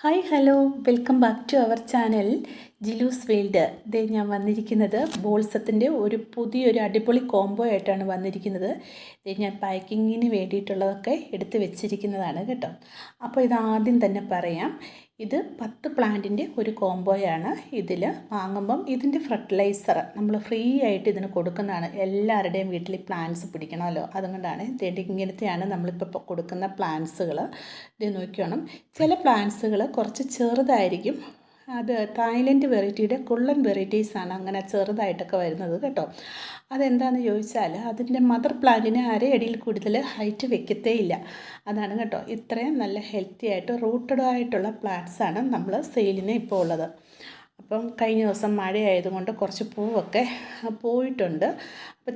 Hi hello welcome back to our channel Jilu's world. ദേ ഞാൻ വന്നിരിക്കുന്നത് ബോൾസത്തിൻ്റെ ഒരു പുതിയൊരു അടിപൊളി കോംബോ ആയിട്ടാണ് വന്നിരിക്കുന്നത്. ദേ ഞാൻ പാക്കിങ്ങിന് വേണ്ടിയിട്ടുള്ളതൊക്കെ എടുത്ത് വെച്ചിരിക്കുന്നതാണ് കേട്ടോ. അപ്പോൾ ഇതാദ്യം തന്നെ പറയാം, ഇത് 10 പ്ലാന്റിൻ്റെ ഒരു കോംബോയാണ്. ഇതിൽ വാങ്ങുമ്പം ഇതിൻ്റെ ഫെർട്ടിലൈസർ നമ്മൾ ഫ്രീ ആയിട്ട് ഇതിന് കൊടുക്കുന്നതാണ്. എല്ലാവരുടെയും വീട്ടിൽ പ്ലാന്റ്സ് പിടിക്കണമല്ലോ, അതുകൊണ്ടാണ് ഇങ്ങനത്തെയാണ് നമ്മളിപ്പോൾ കൊടുക്കുന്ന പ്ലാന്റ്സുകൾ. ഇത് നോക്കിയോണം, ചില പ്ലാന്റ്സുകൾ കുറച്ച് ചെറുതായിരിക്കും. അത് തായ്ലൻഡ് വെറൈറ്റിയുടെ കുള്ളൻ വെറൈറ്റീസാണ് അങ്ങനെ ചെറുതായിട്ടൊക്കെ വരുന്നത് കേട്ടോ. അതെന്താണെന്ന് ചോദിച്ചാൽ അതിൻ്റെ മദർ പ്ലാന്റിന് അരയടിയിൽ കൂടുതൽ ഹൈറ്റ് വെക്കത്തേ ഇല്ല. അതാണ് കേട്ടോ, ഇത്രയും നല്ല ഹെൽത്തി ആയിട്ട് റൂട്ടഡ് ആയിട്ടുള്ള പ്ലാന്റ്സാണ് നമ്മൾ സെയിലിന് ഇപ്പോൾ ഉള്ളത്. അപ്പം കഴിഞ്ഞ ദിവസം മഴയായതുകൊണ്ട് കുറച്ച് പൂവൊക്കെ പോയിട്ടുണ്ട്. അപ്പോൾ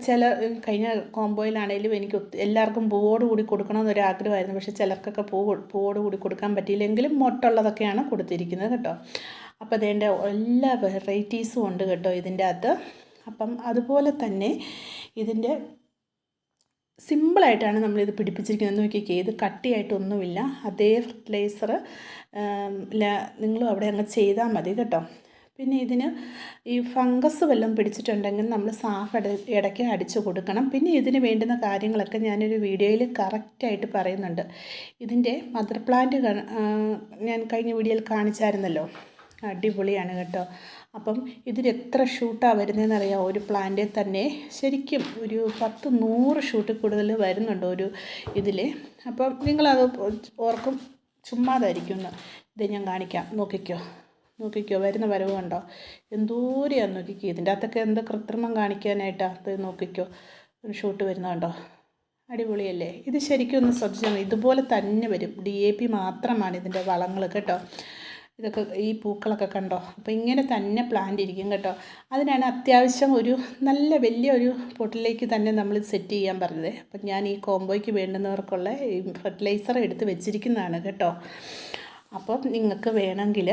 കഴിഞ്ഞ കോംബോയിലാണെങ്കിലും എനിക്ക് എല്ലാവർക്കും പൂവോടുകൂടി കൊടുക്കണമെന്നൊരു ആഗ്രഹമായിരുന്നു. പക്ഷേ ചിലർക്കൊക്കെ പൂവോടുകൂടി കൊടുക്കാൻ പറ്റിയില്ലെങ്കിലും മൊട്ടുള്ളതൊക്കെയാണ് കൊടുത്തിരിക്കുന്നത് കേട്ടോ. അപ്പോൾ അതേണ്ട എല്ലാ വെറൈറ്റീസും ഉണ്ട് കേട്ടോ ഇതിൻ്റെ അകത്ത്. അപ്പം അതുപോലെ തന്നെ ഇതിൻ്റെ സിമ്പിളായിട്ടാണ് നമ്മളിത് പിടിപ്പിച്ചിരിക്കുന്നത്. നോക്കിക്കേ, ഇത് കട്ടിയായിട്ടൊന്നുമില്ല. അതേ ഫെർട്ടിലൈസർ നിങ്ങളും അവിടെ അങ്ങ് ചെയ്താൽ മതി കേട്ടോ. പിന്നെ ഇതിന് ഈ ഫംഗസ് വല്ലതും പിടിച്ചിട്ടുണ്ടെങ്കിൽ നമ്മൾ സാഫ് ഇടയ്ക്ക് അടിച്ചു കൊടുക്കണം. പിന്നെ ഇതിന് വേണ്ടുന്ന കാര്യങ്ങളൊക്കെ ഞാനൊരു വീഡിയോയിൽ കറക്റ്റായിട്ട് പറയുന്നുണ്ട്. ഇതിൻ്റെ മദർ പ്ലാന്റ് ഞാൻ കഴിഞ്ഞ വീഡിയോയിൽ കാണിച്ചായിരുന്നല്ലോ, അടിപൊളിയാണ് കേട്ടോ. അപ്പം ഇതിൽ എത്ര ഷൂട്ടാണ് വരുന്നതെന്ന് അറിയാം. ഒരു പ്ലാന്റിൽ തന്നെ ശരിക്കും ഒരു 10-100 ഷൂട്ട് കൂടുതൽ വരുന്നുണ്ട് ഒരു ഇതിൽ. അപ്പം നിങ്ങളത് ഓർക്കും ചുമ്മാതായിരിക്കും. ഇത് ഞാൻ കാണിക്കാം, നോക്കിക്കോ വരുന്ന വരവ് കണ്ടോ, എന്തോരെയാന്ന് നോക്കിക്കോ. ഇതിൻ്റെ അകത്തൊക്കെ എന്ത് കൃത്രിമം കാണിക്കാനായിട്ടാണ്. അത് നോക്കിക്കോ, ഒരു ഷൂട്ട് വരുന്നുണ്ടോ, അടിപൊളിയല്ലേ. ഇത് ശരിക്കും ഒന്ന് ശ്രദ്ധിച്ചാൽ ഇതുപോലെ തന്നെ വരും. DAP മാത്രമാണ് ഇതിൻ്റെ വളങ്ങൾ കേട്ടോ. ഇതൊക്കെ ഈ പൂക്കളൊക്കെ കണ്ടോ. അപ്പോൾ ഇങ്ങനെ തന്നെ പ്ലാന്റ് ഇരിക്കും കേട്ടോ. അതിനാണ് അത്യാവശ്യം ഒരു നല്ല വലിയൊരു പൊട്ടിലേക്ക് തന്നെ നമ്മൾ സെറ്റ് ചെയ്യാൻ പറഞ്ഞത്. അപ്പം ഞാൻ ഈ കോംബോയ്ക്ക് വേണ്ടുന്നവർക്കുള്ള ഈ ഫെർട്ടിലൈസർ എടുത്ത് വെച്ചിരിക്കുന്നതാണ് കേട്ടോ. അപ്പം നിങ്ങൾക്ക് വേണമെങ്കിൽ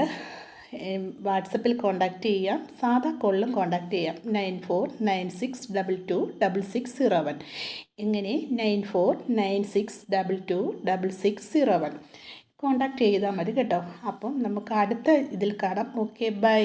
വാട്സപ്പിൽ കോൺടാക്റ്റ് ചെയ്യാം, സാധാ കോളിലും കോൺടാക്റ്റ് ചെയ്യാം. 9496226601. ഇങ്ങനെ 9496226601 കോൺടാക്റ്റ് ചെയ്താൽ മതി കേട്ടോ. അപ്പം നമുക്ക് അടുത്ത ഇതിൽ കാണാം. Okay, by.